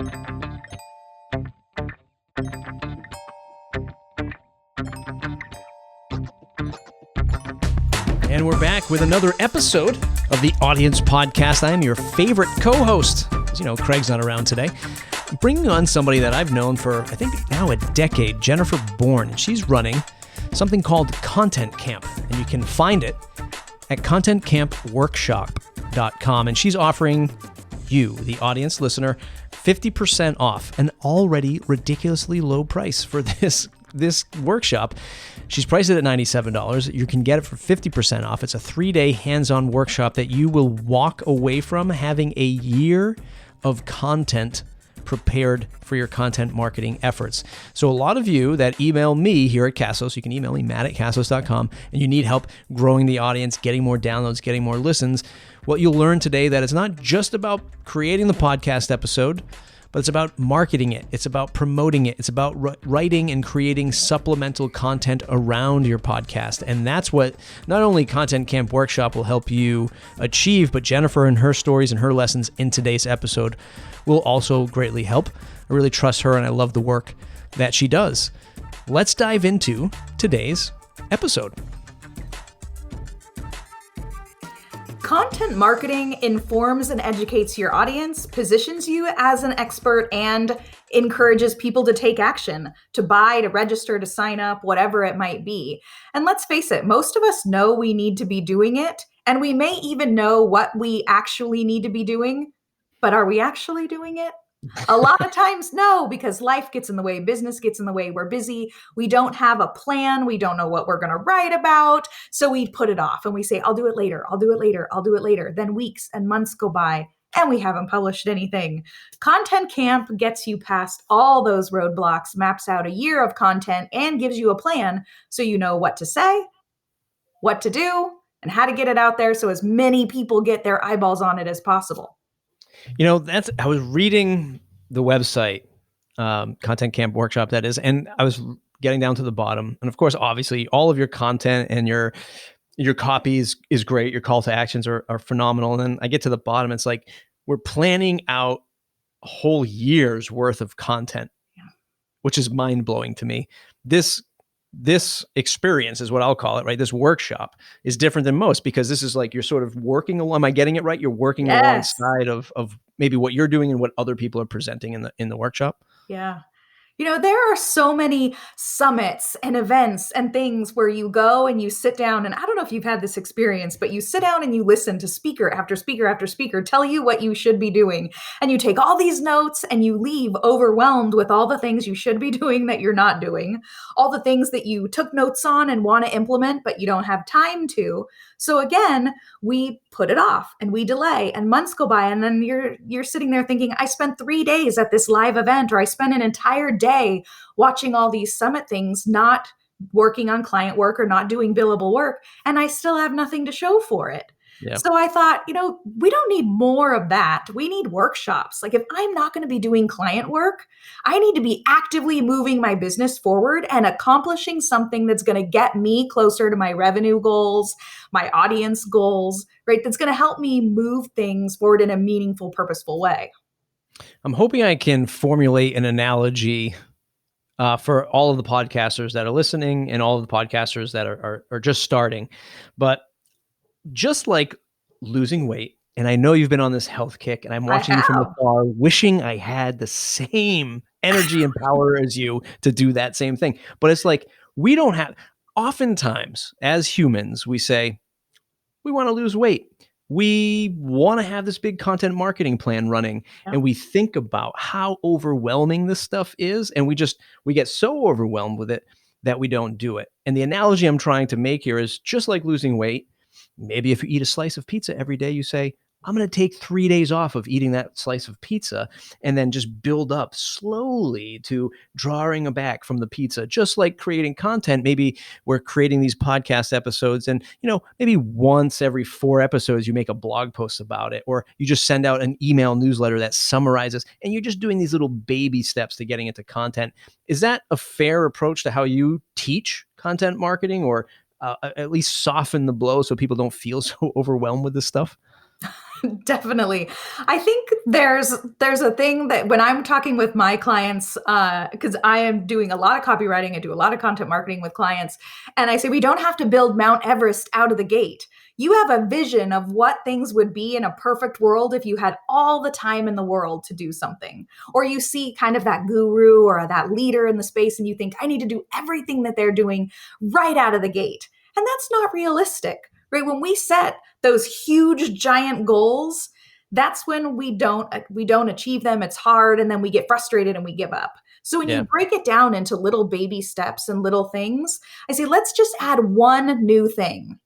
And we're back with another episode of the Audience Podcast. I am your favorite co-host. As you know, Craig's not around today. I'm bringing on somebody that I've known for, I think, now a decade, Jennifer Bourn. She's running something called Content Camp, and you can find it at contentcampworkshop.com. And she's offering you, the audience listener, 50% off, an already ridiculously low price for this workshop. She's priced it at $97. You can get it for 50% off. It's a 3-day hands-on workshop that you will walk away from having a year of content prepared for your content marketing efforts. So a lot of you that email me here at Cassos, you can email me, matt@cassos.com, and you need help growing the audience, getting more downloads, getting more listens. What you'll learn today that it's not just about creating the podcast episode, but it's about marketing it. It's about promoting it. It's about writing and creating supplemental content around your podcast. And that's what not only Content Camp Workshop will help you achieve, but Jennifer and her stories and her lessons in today's episode will also greatly help. I really trust her and I love the work that she does. Let's dive into today's episode. Content marketing informs and educates your audience, positions you as an expert, and encourages people to take action, to buy, to register, to sign up, whatever it might be. And let's face it, most of us know we need to be doing it, and we may even know what we actually need to be doing, but are we actually doing it? A lot of times, no, because life gets in the way, business gets in the way, we're busy, we don't have a plan, we don't know what we're going to write about, so we put it off and we say, I'll do it later, I'll do it later, I'll do it later. Then weeks and months go by and we haven't published anything. Content Camp gets you past all those roadblocks, maps out a year of content, and gives you a plan so you know what to say, what to do, and how to get it out there so as many people get their eyeballs on it as possible. You know, I was reading the website, Content Camp Workshop, that is, and I was getting down to the bottom. And of course, obviously, all of your content and your copy is great. Your call to actions are phenomenal. And then I get to the bottom. It's like, we're planning out a whole year's worth of content, which is mind blowing to me. This experience is what I'll call it, right? This workshop is different than most because this is like, you're sort of working along. Am I getting it right? You're working alongside of maybe what you're doing and what other people are presenting in the workshop. Yeah. You know, there are so many summits and events and things where you go and you sit down, and I don't know if you've had this experience, but you sit down and you listen to speaker after speaker after speaker tell you what you should be doing. And you take all these notes and you leave overwhelmed with all the things you should be doing that you're not doing, all the things that you took notes on and want to implement, but you don't have time to. So again, we put it off and we delay and months go by, and then you're sitting there thinking, I spent 3 days at this live event, or I spent an entire day watching all these summit things, not working on client work or not doing billable work, and I still have nothing to show for it. Yeah. So I thought, we don't need more of that. We need workshops. Like, if I'm not going to be doing client work, I need to be actively moving my business forward and accomplishing something that's going to get me closer to my revenue goals, my audience goals, right? That's going to help me move things forward in a meaningful, purposeful way. I'm hoping I can formulate an analogy for all of the podcasters that are listening and all of the podcasters that are just starting. But just like losing weight, and I know you've been on this health kick, and I'm watching you from afar, wishing I had the same energy and power as you to do that same thing. But it's like, we don't have, oftentimes as humans, we say, we want to lose weight. We want to have this big content marketing plan running, and we think about how overwhelming this stuff is. And we get so overwhelmed with it that we don't do it. And the analogy I'm trying to make here is just like losing weight. Maybe if you eat a slice of pizza every day, you say, I'm going to take 3 days off of eating that slice of pizza, and then just build up slowly to drawing back from the pizza. Just like creating content, maybe we're creating these podcast episodes, and maybe once every 4 episodes you make a blog post about it, or you just send out an email newsletter that summarizes, and you're just doing these little baby steps to getting into content. Is that a fair approach to how you teach content marketing, or at least soften the blow so people don't feel so overwhelmed with this stuff? Definitely. I think there's a thing that when I'm talking with my clients, because I am doing a lot of copywriting, I do a lot of content marketing with clients, and I say we don't have to build Mount Everest out of the gate. You have a vision of what things would be in a perfect world if you had all the time in the world to do something. Or you see kind of that guru or that leader in the space and you think, I need to do everything that they're doing right out of the gate. And that's not realistic, right? When we set those huge giant goals, that's when we don't achieve them. It's hard and then we get frustrated and we give up. So when Yeah. you break it down into little baby steps and little things, I say let's just add one new thing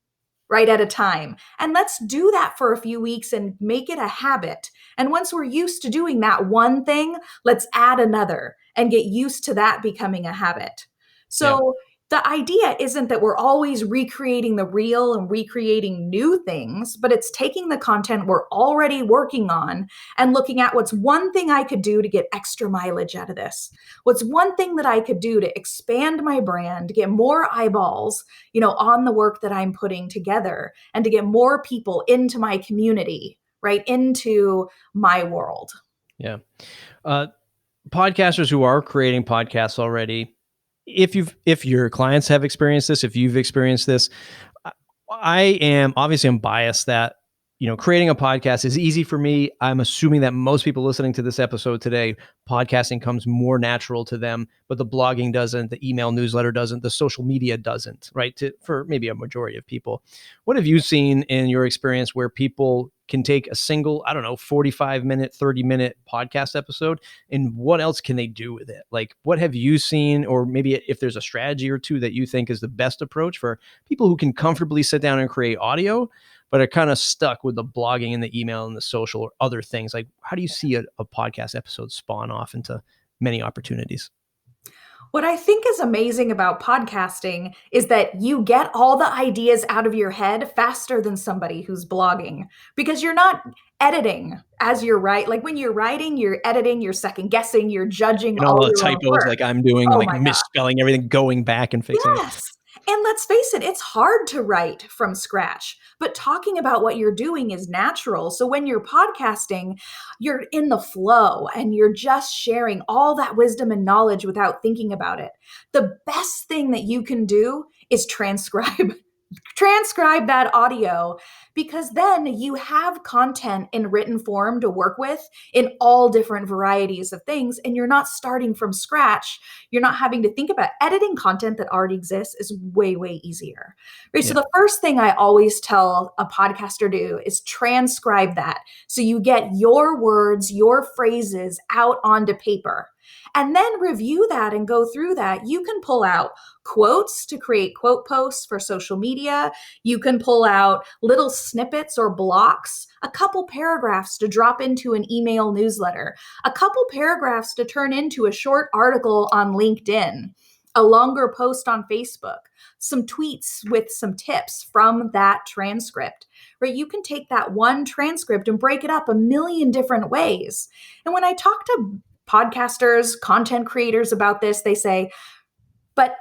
right at a time. And let's do that for a few weeks and make it a habit. And once we're used to doing that one thing, let's add another and get used to that becoming a habit. Yeah. So the idea isn't that we're always recreating the real and recreating new things, but it's taking the content we're already working on and looking at what's one thing I could do to get extra mileage out of this. What's one thing that I could do to expand my brand, get more eyeballs, on the work that I'm putting together and to get more people into my community, right? Into my world. Yeah. Uh, Podcasters who are creating podcasts already, if your clients have experienced this, if you've experienced this, I'm biased that creating a podcast is easy for me. I'm assuming that most people listening to this episode today, podcasting comes more natural to them, but the blogging doesn't, the email newsletter doesn't, the social media doesn't, right? For maybe a majority of people. What have you seen in your experience where people can take a single, 45-minute, 30-minute podcast episode, and what else can they do with it? Like, what have you seen, or maybe if there's a strategy or two that you think is the best approach for people who can comfortably sit down and create audio, but are kind of stuck with the blogging and the email and the social or other things? Like, how do you see a podcast episode spawn off into many opportunities? What I think is amazing about podcasting is that you get all the ideas out of your head faster than somebody who's blogging because you're not editing as you're writing. Like when you're writing, you're editing, you're second guessing, you're judging And all all the your own typos work. like I'm doing, Oh like my God. misspelling everything, going back and fixing it. Yes. And let's face it, it's hard to write from scratch, but talking about what you're doing is natural. So when you're podcasting, you're in the flow and you're just sharing all that wisdom and knowledge without thinking about it. The best thing that you can do is transcribe that audio because then you have content in written form to work with in all different varieties of things and you're not starting from scratch. You're not having to think about editing content that already exists is way easier. Right? So Yeah. the first thing I always tell a podcaster to do is transcribe that so you get your words, your phrases out onto paper. And then review that and go through that. You can pull out quotes to create quote posts for social media. You can pull out little snippets or blocks, a couple paragraphs to drop into an email newsletter, a couple paragraphs to turn into a short article on LinkedIn, a longer post on Facebook, some tweets with some tips from that transcript, right? You can take that one transcript and break it up a million different ways. And when I talk to podcasters, content creators about this, they say, but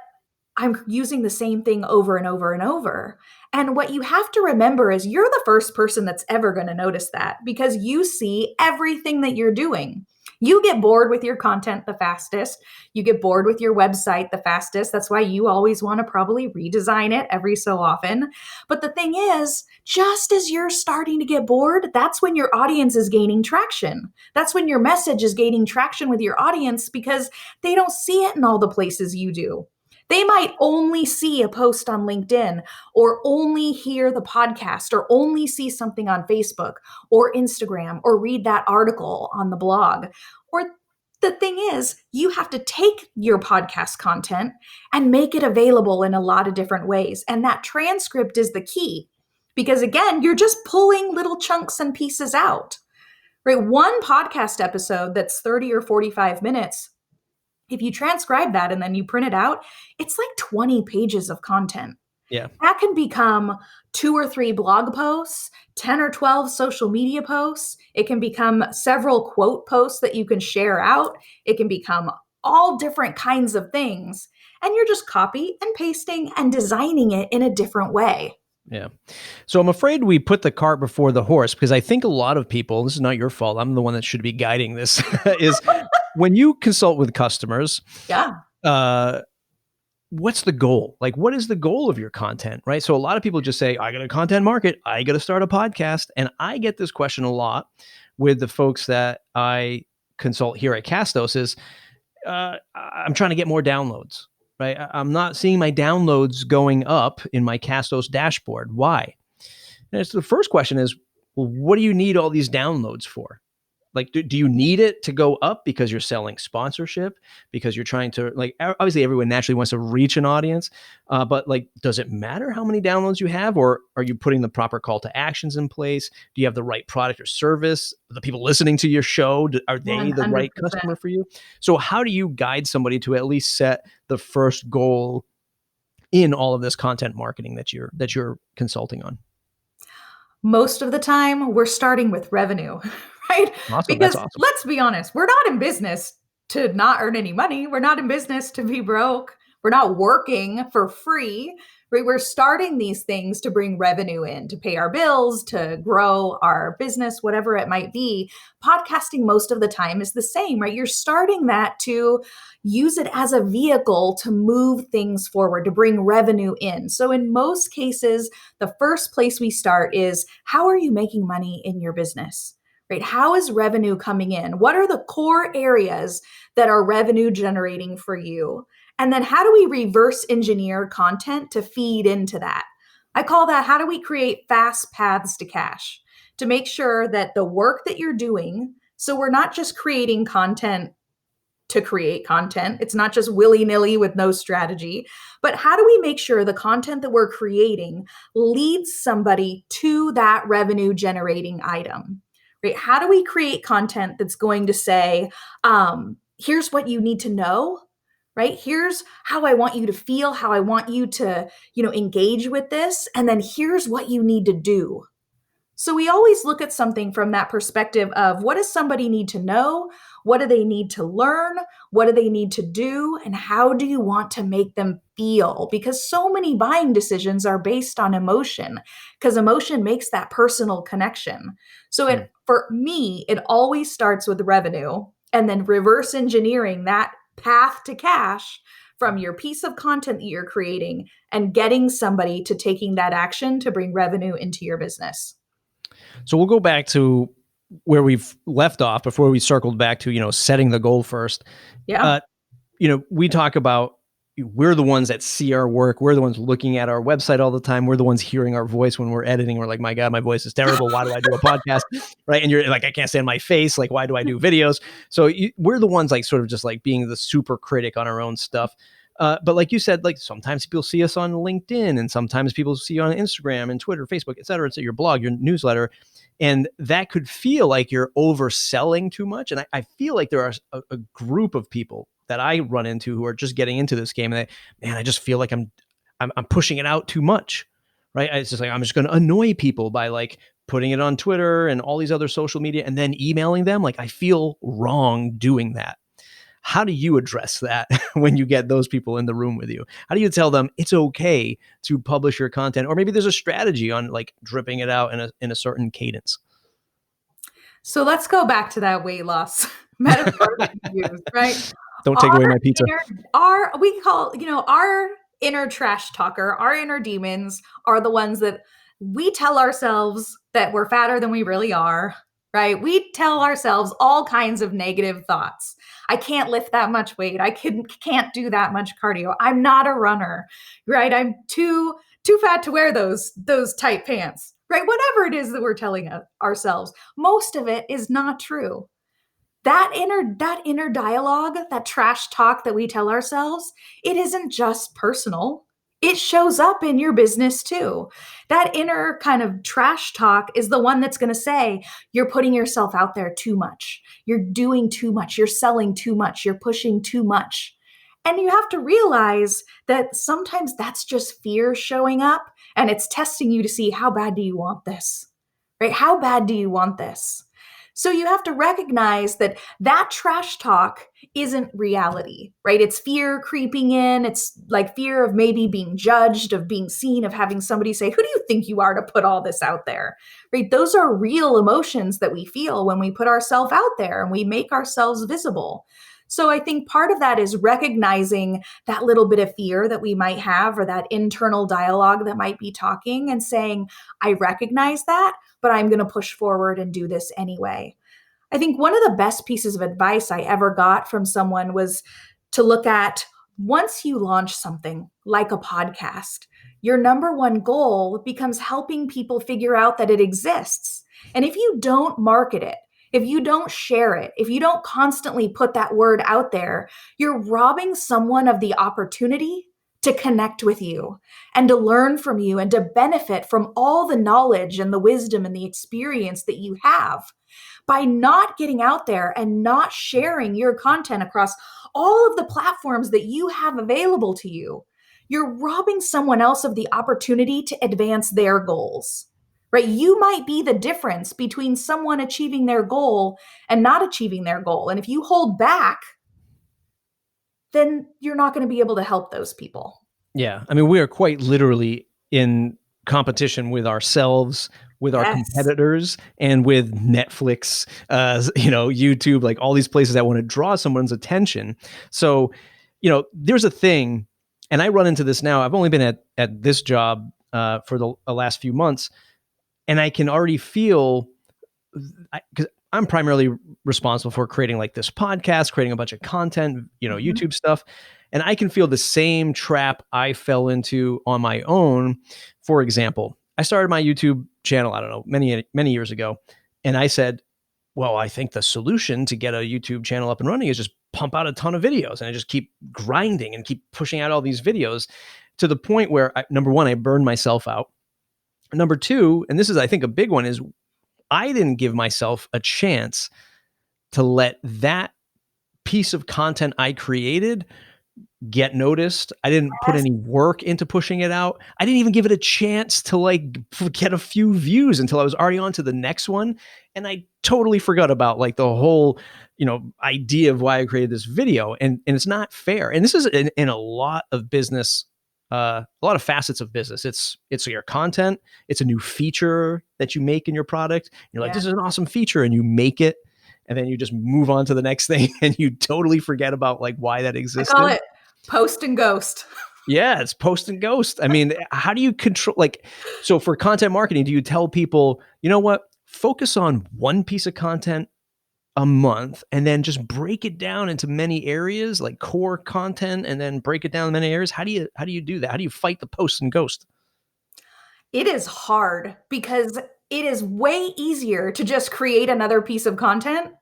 I'm using the same thing over and over and over. And what you have to remember is you're the first person that's ever going to notice that because you see everything that you're doing. You get bored with your content the fastest. You get bored with your website the fastest. That's why you always want to probably redesign it every so often. But the thing is, just as you're starting to get bored, that's when your audience is gaining traction. That's when your message is gaining traction with your audience because they don't see it in all the places you do. They might only see a post on LinkedIn or only hear the podcast or only see something on Facebook or Instagram or read that article on the blog. Or the thing is, you have to take your podcast content and make it available in a lot of different ways. And that transcript is the key because, again, you're just pulling little chunks and pieces out. Right? One podcast episode that's 30 or 45 minutes, if you transcribe that and then you print it out, it's like 20 pages of content. Yeah. That can become 2 or 3 blog posts, 10 or 12 social media posts. It can become several quote posts that you can share out. It can become all different kinds of things. And you're just copy and pasting and designing it in a different way. Yeah. So I'm afraid we put the cart before the horse, because I think a lot of people, this is not your fault, I'm the one that should be guiding this, is when you consult with customers, Yeah. uh, what's the goal? Like, what is the goal of your content, right? So a lot of people just say, I got a content market, I got to start a podcast. And I get this question a lot with the folks that I consult here at Castos is, I'm trying to get more downloads, right? I'm not seeing my downloads going up in my Castos dashboard. Why? And so the first question is, well, what do you need all these downloads for? Like, do you need it to go up because you're selling sponsorship, because you're trying to, like, obviously everyone naturally wants to reach an audience, but like, does it matter how many downloads you have, or are you putting the proper call to actions in place? Do you have the right product or service? The people listening to your show, are they the right 100%. customer for you? So how do you guide somebody to at least set the first goal in all of this content marketing that you're consulting on? Most of the time, we're starting with revenue, right? Awesome. That's Because awesome. let's be honest, we're not in business to not earn any money. We're not in business to be broke. We're not working for free, right? We're starting these things to bring revenue in, to pay our bills, to grow our business, whatever it might be. Podcasting, most of the time, is the same, right? You're starting that to use it as a vehicle to move things forward, to bring revenue in. So, in most cases, the first place we start is, how are you making money in your business? Right? How is revenue coming in? What are the core areas that are revenue generating for you? And then how do we reverse engineer content to feed into that? I call that, how do we create fast paths to cash, to make sure that the work that you're doing, so we're not just creating content to create content. It's not just willy-nilly with no strategy, but how do we make sure the content that we're creating leads somebody to that revenue generating item? Right? How do we create content that's going to say, here's what you need to know, right? Here's how I want you to feel, how I want you to, engage with this, and then here's what you need to do. So we always look at something from that perspective of, what does somebody need to know? What do they need to learn? What do they need to do? And how do you want to make them feel? Because so many buying decisions are based on emotion, because emotion makes that personal connection. So Hmm. for me, it always starts with revenue, and then reverse engineering that path to cash from your piece of content that you're creating and getting somebody to taking that action to bring revenue into your business. So we'll go back to where we've left off before we circled back to, setting the goal first. Yeah. Uh, we talk about, we're the ones that see our work. We're the ones looking at our website all the time. We're the ones hearing our voice when we're editing. We're like, my God, my voice is terrible. Why do I do a podcast? Right. And you're like, I can't stand my face. Like, why do I do videos? So we're the ones like sort of just like being the super critic on our own stuff. But like you said, like sometimes people see us on LinkedIn, and sometimes people see you on Instagram and Twitter, Facebook, et cetera. It's your blog, your newsletter. And that could feel like you're overselling too much. And I feel like there are a group of people that I run into who are just getting into this game, and man, I just feel like I'm pushing it out too much, right? It's just like, I'm just going to annoy people by like putting it on Twitter and all these other social media and then emailing them. Like, I feel wrong doing that. How do you address that when you get those people in the room with you? How do you tell them it's okay to publish your content, or maybe there's a strategy on like dripping it out in a certain cadence? So let's go back to that weight loss metaphor that you used, right? Don't take Our away my pizza. we call, our inner trash talker, our inner demons are the ones that we tell ourselves that we're fatter than we really are, right? We tell ourselves all kinds of negative thoughts. I can't lift that much weight. I can't do that much cardio. I'm not a runner, right? I'm too fat to wear those tight pants, right? Whatever it is that we're telling ourselves, most of it is not true. That inner dialogue, that trash talk that we tell ourselves, it isn't just personal. It shows up in your business too. That inner kind of trash talk is the one that's going to say, you're putting yourself out there too much. You're doing too much. You're selling too much. You're pushing too much. And you have to realize that sometimes that's just fear showing up, and it's testing you to see, how bad do you want this? Right? How bad do you want this? So you have to recognize that that trash talk isn't reality, right? It's fear creeping in. It's like fear of maybe being judged, of being seen, of having somebody say, "Who do you think you are to put all this out there?" Right? Those are real emotions that we feel when we put ourselves out there and we make ourselves visible. So I think part of that is recognizing that little bit of fear that we might have, or that internal dialogue that might be talking, and saying, I recognize that, but I'm going to push forward and do this anyway. I think one of the best pieces of advice I ever got from someone was to look at, once you launch something like a podcast, your number one goal becomes helping people figure out that it exists. And if you don't market it, if you don't share it, if you don't constantly put that word out there, you're robbing someone of the opportunity to connect with you and to learn from you and to benefit from all the knowledge and the wisdom and the experience that you have. By not getting out there and not sharing your content across all of the platforms that you have available to you, you're robbing someone else of the opportunity to advance their goals. Right? You might be the difference between someone achieving their goal and not achieving their goal. And if you hold back, then you're not going to be able to help those people. Yeah. I mean, we are quite literally in competition with ourselves, with our competitors, and with Netflix, YouTube, like all these places that want to draw someone's attention. So, there's a thing, and I run into this now. I've only been at this job for the last few months, and I can already feel, because I'm primarily responsible for creating like this podcast, creating a bunch of content, YouTube stuff. And I can feel the same trap I fell into on my own. For example, I started my YouTube channel, I don't know, many, many years ago. And I said, well, I think the solution to get a YouTube channel up and running is just pump out a ton of videos. And I just keep grinding and keep pushing out all these videos to the point where, number one, I burned myself out. Number two, and this is, I think, a big one, is I didn't give myself a chance to let that piece of content I created get noticed. I didn't put any work into pushing it out. I didn't even give it a chance to get a few views until I was already on to the next one. And I totally forgot about the whole, idea of why I created this video. And it's not fair. And this is in a lot of business, a lot of facets of business. It's your content. It's a new feature that you make in your product. You're like, this is an awesome feature, and you make it, and then you just move on to the next thing, and you totally forget about why that existed. I call it post and ghost. Yeah, it's post and ghost. I mean, how do you control, so for content marketing, do you tell people, you know what, focus on one piece of content a month and then just break it down into many areas, like core content, and then break it down in many areas? How do you do that? How do you fight the post and ghost? It is hard because it is way easier to just create another piece of content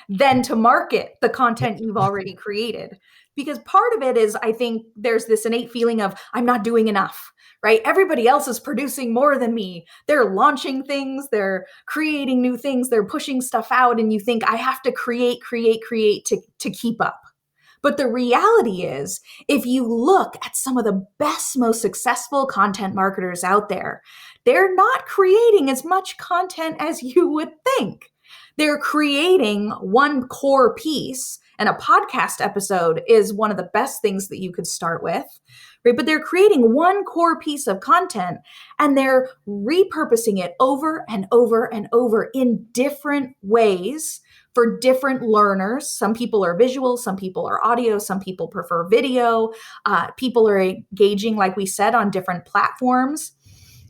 than to market the content you've already created. Because part of it is, I think there's this innate feeling of, I'm not doing enough, right? Everybody else is producing more than me. They're launching things, they're creating new things, they're pushing stuff out. And you think, I have to create to keep up. But the reality is, if you look at some of the best, most successful content marketers out there, they're not creating as much content as you would think. They're creating one core piece, and a podcast episode is one of the best things that you could start with, right? But they're creating one core piece of content, and they're repurposing it over and over and over in different ways for different learners. Some people are visual, some people are audio, some people prefer video. People are engaging, like we said, on different platforms.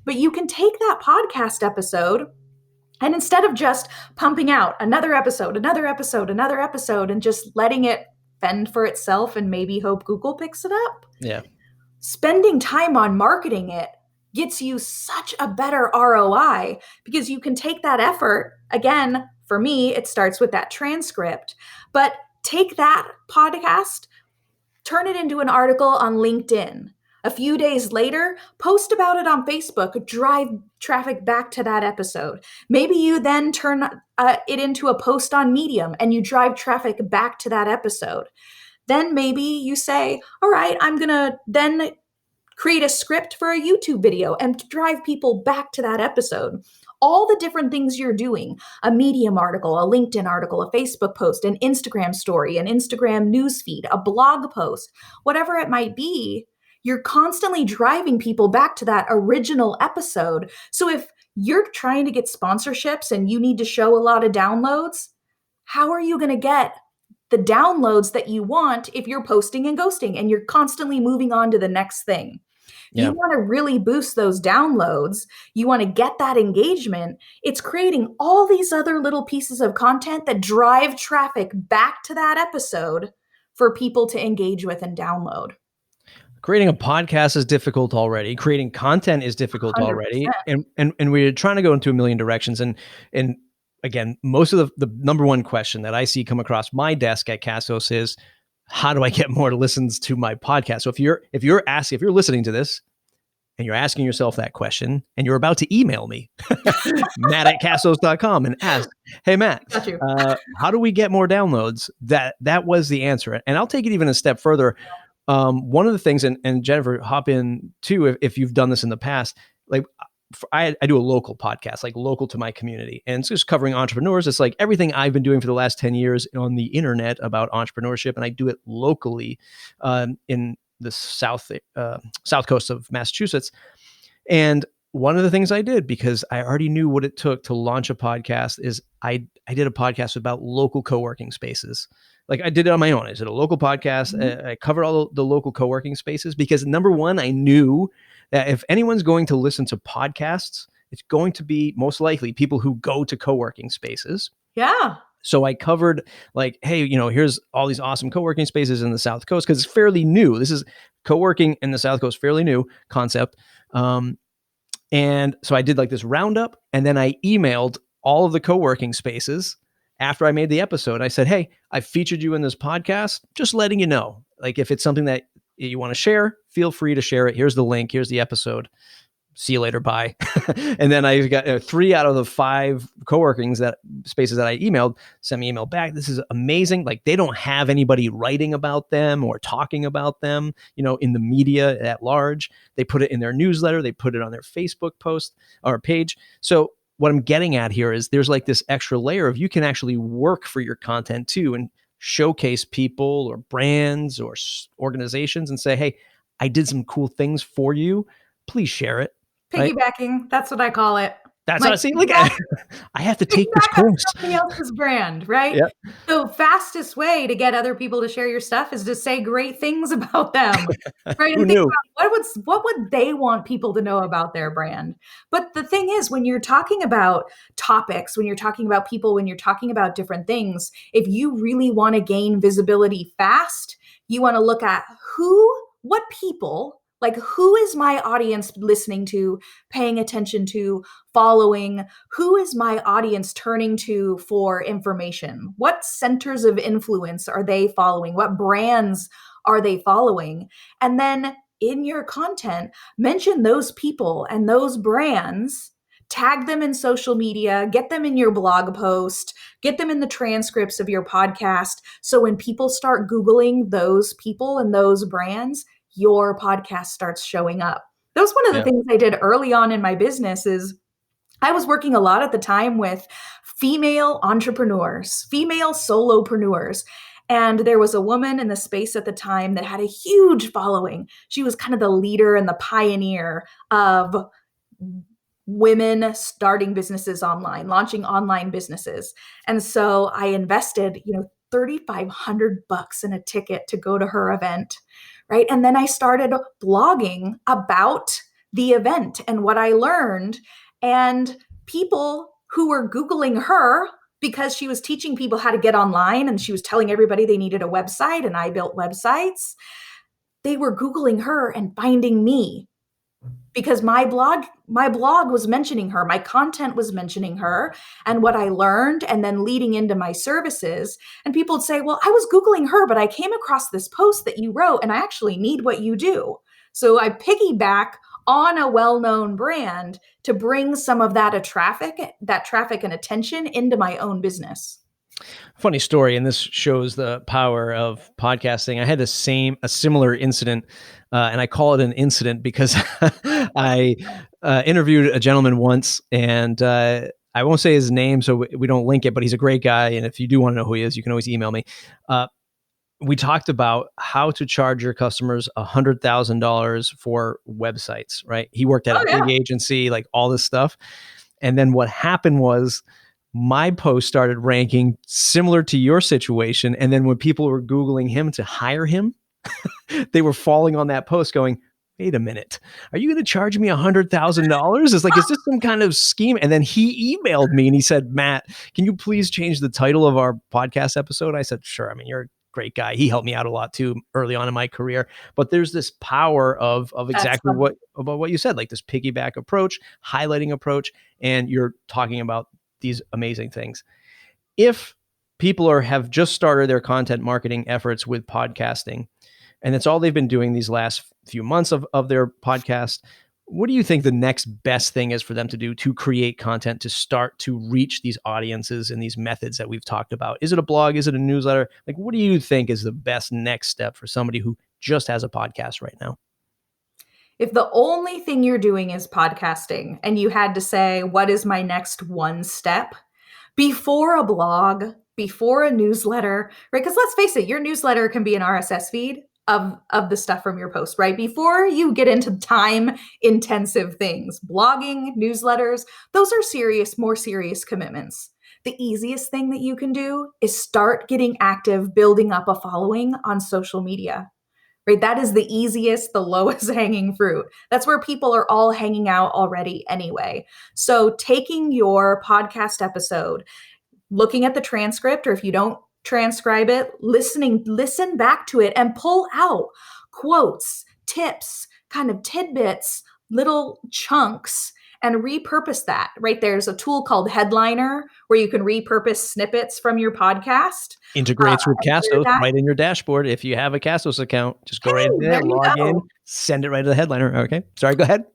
But you can take that podcast episode, and instead of just pumping out another episode, and just letting it fend for itself and maybe hope Google picks it up, spending time on marketing it gets you such a better ROI, because you can take that effort. Again, for me, it starts with that transcript, but take that podcast, turn it into an article on LinkedIn. A few days later, post about it on Facebook, drive traffic back to that episode. Maybe you then turn it into a post on Medium and you drive traffic back to that episode. Then maybe you say, all right, I'm going to then create a script for a YouTube video and drive people back to that episode. All the different things you're doing, a Medium article, a LinkedIn article, a Facebook post, an Instagram story, an Instagram newsfeed, a blog post, whatever it might be, you're constantly driving people back to that original episode. So if you're trying to get sponsorships and you need to show a lot of downloads, how are you going to get the downloads that you want if you're posting and ghosting and you're constantly moving on to the next thing? Yeah. You want to really boost those downloads. You want to get that engagement. It's creating all these other little pieces of content that drive traffic back to that episode for people to engage with and download. Creating a podcast is difficult already. Creating content is difficult 100%. already. And we're trying to go into a million directions. And again, most of the number one question that I see come across my desk at Castos is, how do I get more listens to my podcast? So if you're listening to this and you're asking yourself that question and you're about to email me, matt@castos.com, and ask, hey, Matt, how do we get more downloads? That was the answer. And I'll take it even a step further. One of the things, and Jennifer, hop in too, if you've done this in the past, like I do a local podcast, like local to my community, and it's just covering entrepreneurs. It's like everything I've been doing for the last 10 years on the internet about entrepreneurship, and I do it locally in the south coast of Massachusetts. And one of the things I did, because I already knew what it took to launch a podcast, is I did a podcast about local co-working spaces. Like I did it on my own. I did a local podcast. Mm-hmm. I covered all the local co-working spaces because, number one, I knew that if anyone's going to listen to podcasts, it's going to be most likely people who go to co-working spaces. Yeah. So I covered like, hey, here's all these awesome co-working spaces in the South Coast, because it's fairly new. This is co-working in the South Coast, fairly new concept. And so I did like this roundup, and then I emailed all of the co-working spaces after I made the episode. I said, hey, I featured you in this podcast, just letting you know, like if it's something that you want to share, feel free to share it. Here's the link. Here's the episode. See you later. Bye. And then I got 3 out of the 5 co-working spaces that I emailed sent me email back. This is amazing. Like they don't have anybody writing about them or talking about them, in the media at large. They put it in their newsletter. They put it on their Facebook post or page. So what I'm getting at here is there's like this extra layer of you can actually work for your content too and showcase people or brands or organizations and say, hey, I did some cool things for you. Please share it. Piggybacking. Right? That's what I call it. That's what I see. Look, I have to take this course. Somebody else's brand, right? Yep. The fastest way to get other people to share your stuff is to say great things about them, right? And Who knew? What would they want people to know about their brand? But the thing is, when you're talking about topics, when you're talking about people, when you're talking about different things, if you really want to gain visibility fast, you want to look at what people. Like, who is my audience listening to, paying attention to, following? Who is my audience turning to for information? What centers of influence are they following? What brands are they following? And then in your content, mention those people and those brands, tag them in social media, get them in your blog post, get them in the transcripts of your podcast. So when people start Googling those people and those brands, your podcast starts showing up. That was one of the things I did early on in my business. Is I was working a lot at the time with female entrepreneurs, female solopreneurs. And there was a woman in the space at the time that had a huge following. She was kind of the leader and the pioneer of women starting businesses online, launching online businesses. And so I invested, $3,500 in a ticket to go to her event. Right. And then I started blogging about the event and what I learned. And people who were Googling her because she was teaching people how to get online and she was telling everybody they needed a website and I built websites, they were Googling her and finding me because my blog was mentioning her, my content was mentioning her and what I learned and then leading into my services. And people would say, well, I was Googling her, but I came across this post that you wrote and I actually need what you do. So I piggyback on a well-known brand to bring some of that traffic and attention into my own business. Funny story, and this shows the power of podcasting. I had a similar incident, and I call it an incident because I interviewed a gentleman once, and I won't say his name so we don't link it, but he's a great guy. And if you do want to know who he is, you can always email me. We talked about how to charge your customers $100,000 for websites, right? He worked at Oh a yeah. big agency, like all this stuff. And then what happened was my post started ranking similar to your situation. And then when people were Googling him to hire him, they were falling on that post going, wait a minute, are you going to charge me $100,000? It's like, is this some kind of scheme? And then he emailed me and he said, Matt, can you please change the title of our podcast episode? I said, sure. I mean, you're a great guy. He helped me out a lot too early on in my career. But there's this power of That's exactly what you said, like this piggyback approach, highlighting approach, and you're talking about these amazing things. If people have just started their content marketing efforts with podcasting, and that's all they've been doing these last few months of their podcast, what do you think the next best thing is for them to do to create content to start to reach these audiences and these methods that we've talked about? Is it a blog? Is it a newsletter? Like, what do you think is the best next step for somebody who just has a podcast right now? If the only thing you're doing is podcasting and you had to say, what is my next one step? Before a blog, before a newsletter, right? Because let's face it, your newsletter can be an RSS feed of the stuff from your post, right? Before you get into time intensive things, blogging, newsletters, those are serious, more serious commitments. The easiest thing that you can do is start getting active, building up a following on social media, right? That is the easiest, the lowest hanging fruit. That's where people are all hanging out already anyway. So taking your podcast episode, looking at the transcript, or if you don't transcribe it, listen back to it and pull out quotes, tips, kind of tidbits, little chunks, and repurpose that, right? There's a tool called Headliner where you can repurpose snippets from your podcast. Integrates with And share Castos that. right in your dashboard. If you have a Castos account, just go Hey, right in there, there you log in, go. send it right to the headliner. Okay. Sorry, go ahead.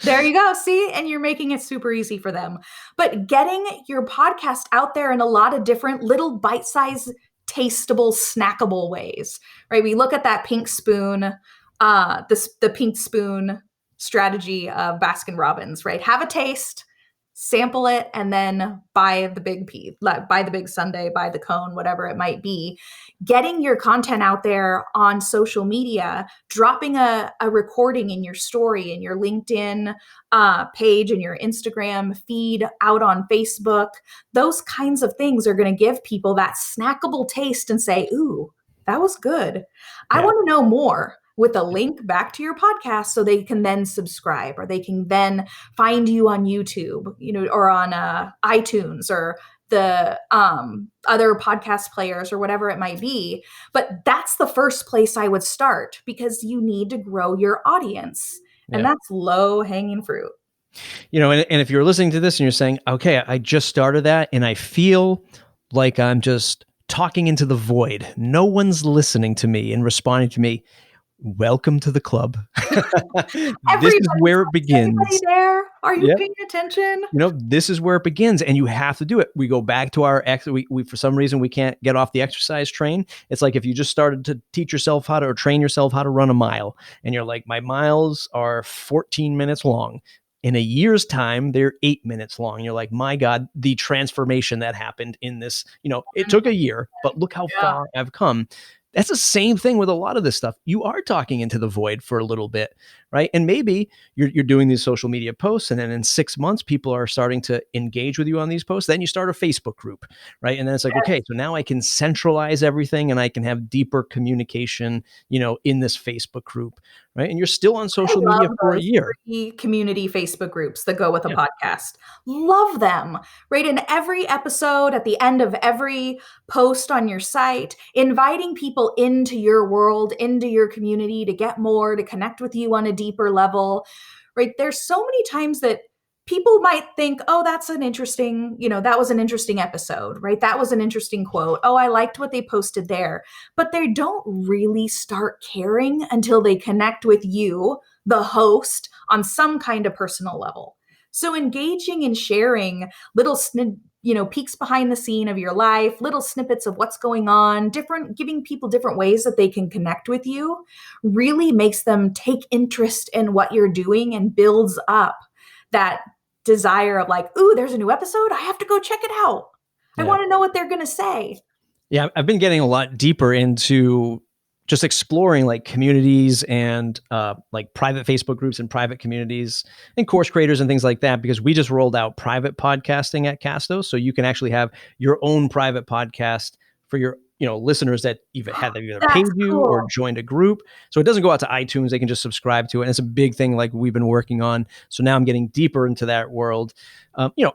There you go. See, and you're making it super easy for them. But getting your podcast out there in a lot of different little bite-sized, tastable, snackable ways, right? We look at that pink spoon, the pink spoon strategy of Baskin Robbins, right? Have a taste, sample it, and then buy the big piece, buy the big sundae, buy the cone, whatever it might be. Getting your content out there on social media, dropping a recording in your story, in your LinkedIn page, and your Instagram feed, out on Facebook, those kinds of things are going to give people that snackable taste and say, ooh, that was good. I Yeah. want to know more, with a link back to your podcast so they can then subscribe, or they can then find you on YouTube, or on iTunes, or the other podcast players, or whatever it might be. But that's the first place I would start, because you need to grow your audience. And Yeah. that's low hanging fruit. And if you're listening to this and you're saying, okay, I just started that and I feel like I'm just talking into the void. No one's listening to me and responding to me. Welcome to the club. This is where it begins. Anybody there? Are you Yep. paying attention? This is where it begins, and you have to do it. We go back to our we for some reason we can't get off the exercise train. It's like if you just started to teach yourself how to, or train yourself how to run a mile, and you're like, my miles are 14 minutes long. In a year's time, they're 8 minutes long. You're like, my God, the transformation that happened in this, it took a year, but look how far I've come. That's the same thing with a lot of this stuff. You are talking into the void for a little bit, right? And maybe you're doing these social media posts, and then in 6 months, people are starting to engage with you on these posts. Then you start a Facebook group, right? And then it's like, okay, so now I can centralize everything and I can have deeper communication, in this Facebook group, right? And you're still on social media for a year. Free community Facebook groups that go with a Yeah. podcast. Love them, right? In every episode, at the end of every post on your site, inviting people into your world, into your community, to get more, to connect with you on a deeper level, right? There's so many times that people might think, oh, that's an interesting, that was an interesting episode, right? That was an interesting quote. Oh, I liked what they posted there. But they don't really start caring until they connect with you, the host, on some kind of personal level. So engaging and sharing little peeks behind the scene of your life, little snippets of what's going on, giving people different ways that they can connect with you, really makes them take interest in what you're doing and builds up that desire of like, ooh, there's a new episode. I have to go check it out. I Yeah. want to know what they're going to say. Yeah, I've been getting a lot deeper into just exploring like communities and like private Facebook groups and private communities and course creators and things like that, because we just rolled out private podcasting at Castos. So you can actually have your own private podcast for your listeners that either paid That's you or cool. joined a group. So it doesn't go out to iTunes. They can just subscribe to it. And it's a big thing like we've been working on. So now I'm getting deeper into that world.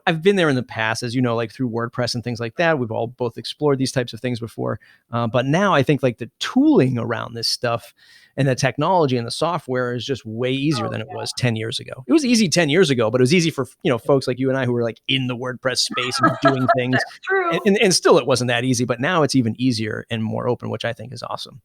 I've been there in the past, as you know, like through WordPress and things like that. We've all both explored these types of things before. But now I think like the tooling around this stuff and the technology and the software is just way easier than it was 10 years ago. It was easy 10 years ago, but it was easy for, folks like you and I who were like in the WordPress space and doing things. That's true. And still it wasn't that easy, but now it's even easier and more open, which I think is awesome.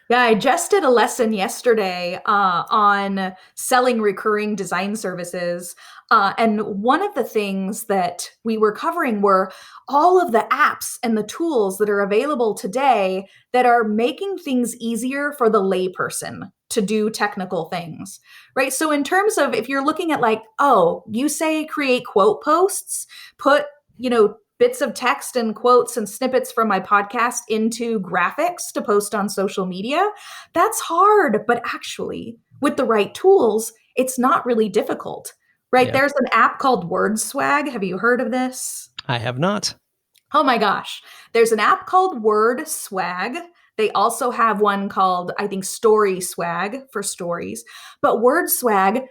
Yeah, I just did a lesson yesterday on selling recurring design services. And one of the things that we were covering were all of the apps and the tools that are available today that are making things easier for the layperson to do technical things, right? So in terms of if you're looking at like, oh, you say create quote posts, put, bits of text and quotes and snippets from my podcast into graphics to post on social media. That's hard, but actually, with the right tools, it's not really difficult, right? Yeah. There's an app called WordSwag. Have you heard of this? I have not. Oh my gosh. There's an app called WordSwag. They also have one called, I think, Story Swag for stories. But WordSwag,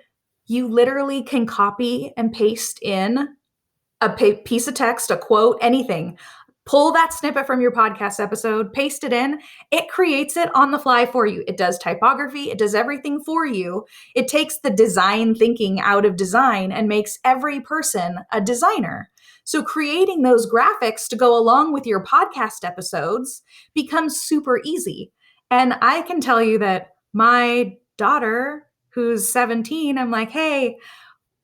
you literally can copy and paste in a piece of text, a quote, anything. Pull that snippet from your podcast episode, paste it in. It creates it on the fly for you. It does typography. It does everything for you. It takes the design thinking out of design and makes every person a designer. So creating those graphics to go along with your podcast episodes becomes super easy. And I can tell you that my daughter, who's 17, I'm like, hey,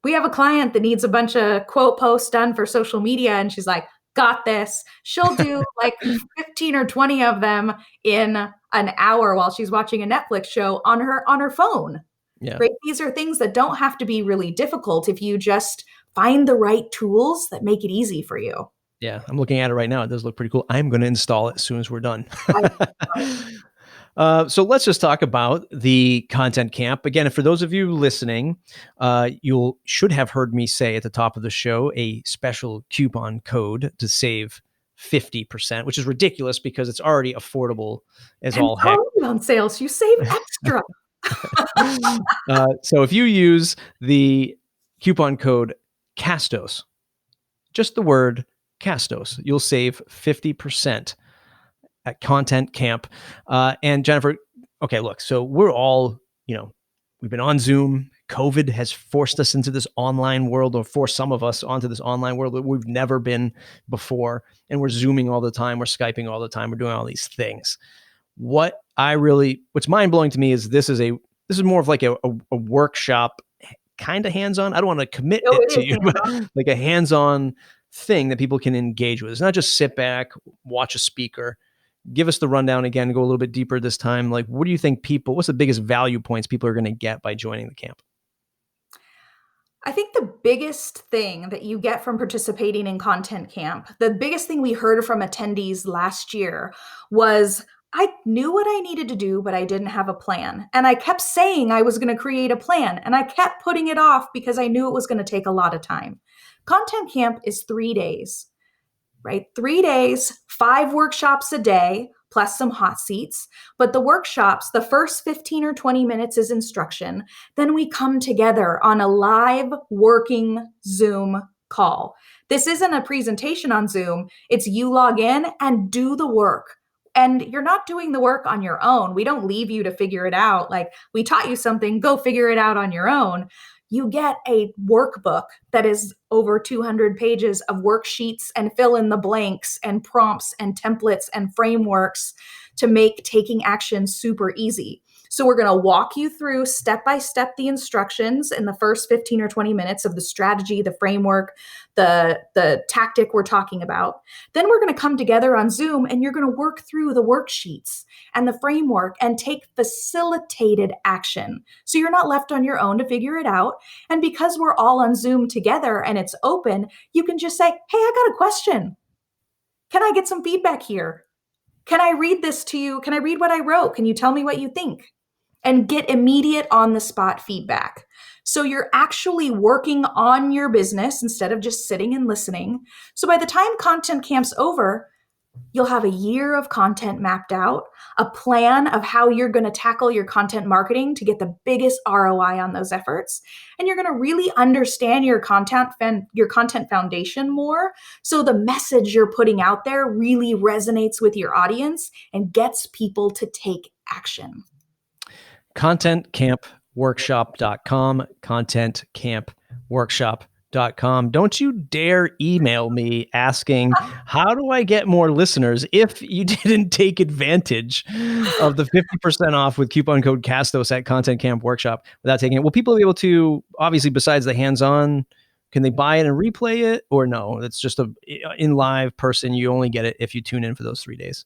we have a client that needs a bunch of quote posts done for social media. And she's like, got this. She'll do like 15 or 20 of them in an hour while she's watching a Netflix show on her phone. Yeah. Right? These are things that don't have to be really difficult if you just find the right tools that make it easy for you. Yeah, I'm looking at it right now. It does look pretty cool. I'm going to install it as soon as we're done. So let's just talk about the content camp. Again, for those of you listening, you should have heard me say at the top of the show a special coupon code to save 50%, which is ridiculous because it's already affordable as all heck. On sales, you save extra. So if you use the coupon code CASTOS, just the word CASTOS, you'll save 50% at Content Camp. And Jennifer, okay, look, so we're all, we've been on Zoom. COVID has forced us into this online world, or forced some of us onto this online world that we've never been before. And we're Zooming all the time. We're Skyping all the time. We're doing all these things. What's mind blowing to me is this is more of like a workshop, kind of hands-on. I don't want to commit it to you, but like a hands-on thing that people can engage with. It's not just sit back, watch a speaker. Give us the rundown again, go a little bit deeper this time. Like, what do you think what's the biggest value points people are going to get by joining the camp? I think the biggest thing that you get from participating in Content Camp, the biggest thing we heard from attendees last year was, I knew what I needed to do, but I didn't have a plan. And I kept saying I was going to create a plan, and I kept putting it off because I knew it was going to take a lot of time. Content Camp is 3 days, right? 3 days, 5 workshops a day, plus some hot seats. But the workshops, the first 15 or 20 minutes is instruction. Then we come together on a live working Zoom call. This isn't a presentation on Zoom. It's you log in and do the work. And you're not doing the work on your own. We don't leave you to figure it out. Like, we taught you something, go figure it out on your own. You get a workbook that is over 200 pages of worksheets and fill in the blanks and prompts and templates and frameworks to make taking action super easy. So we're going to walk you through step by step the instructions in the first 15 or 20 minutes of the strategy, the framework, the tactic we're talking about. Then we're going to come together on Zoom and you're going to work through the worksheets and the framework and take facilitated action. So you're not left on your own to figure it out. And because we're all on Zoom together and it's open, you can just say, hey, I got a question. Can I get some feedback here? Can I read this to you? Can I read what I wrote? Can you tell me what you think? And get immediate on the spot feedback. So you're actually working on your business instead of just sitting and listening. So by the time Content Camp's over, you'll have a year of content mapped out, a plan of how you're going to tackle your content marketing to get the biggest ROI on those efforts. And you're going to really understand your content foundation more. So the message you're putting out there really resonates with your audience and gets people to take action. ContentCampWorkshop.com, ContentCampWorkshop.com. Don't you dare email me asking, how do I get more listeners, if you didn't take advantage of the 50% off with coupon code CASTOS at Content Camp Workshop without taking it? Will people be able to, obviously, besides the hands-on, can they buy it and replay it? Or no, it's just a in live person. You only get it if you tune in for those 3 days.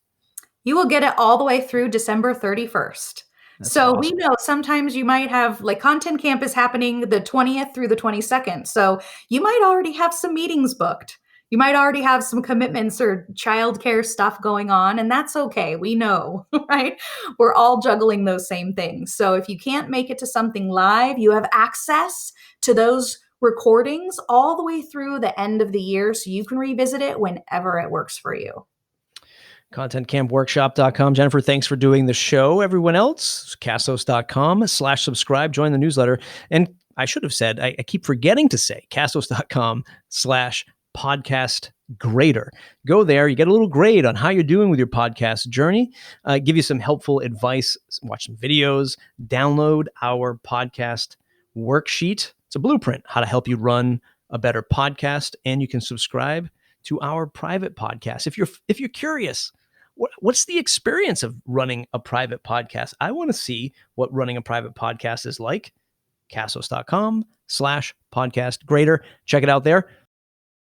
You will get it all the way through December 31st. That's so awesome. We know sometimes you might have, like, Content Camp is happening the 20th through the 22nd. So you might already have some meetings booked. You might already have some commitments or childcare stuff going on, and that's okay. We know, right? We're all juggling those same things. So if you can't make it to something live, you have access to those recordings all the way through the end of the year, so you can revisit it whenever it works for you. ContentCampWorkshop.com. Jennifer, thanks for doing the show. Everyone else, Castos.com/subscribe, join the newsletter. And I should have said, I keep forgetting to say, Castos.com/podcast grader. Go there, you get a little grade on how you're doing with your podcast journey, give you some helpful advice, watch some videos, download our podcast worksheet. It's a blueprint, how to help you run a better podcast, and you can subscribe to our private podcast. If you're curious, what's the experience of running a private podcast? I want to see what running a private podcast is like. Castos.com/podcast grader. Check it out there.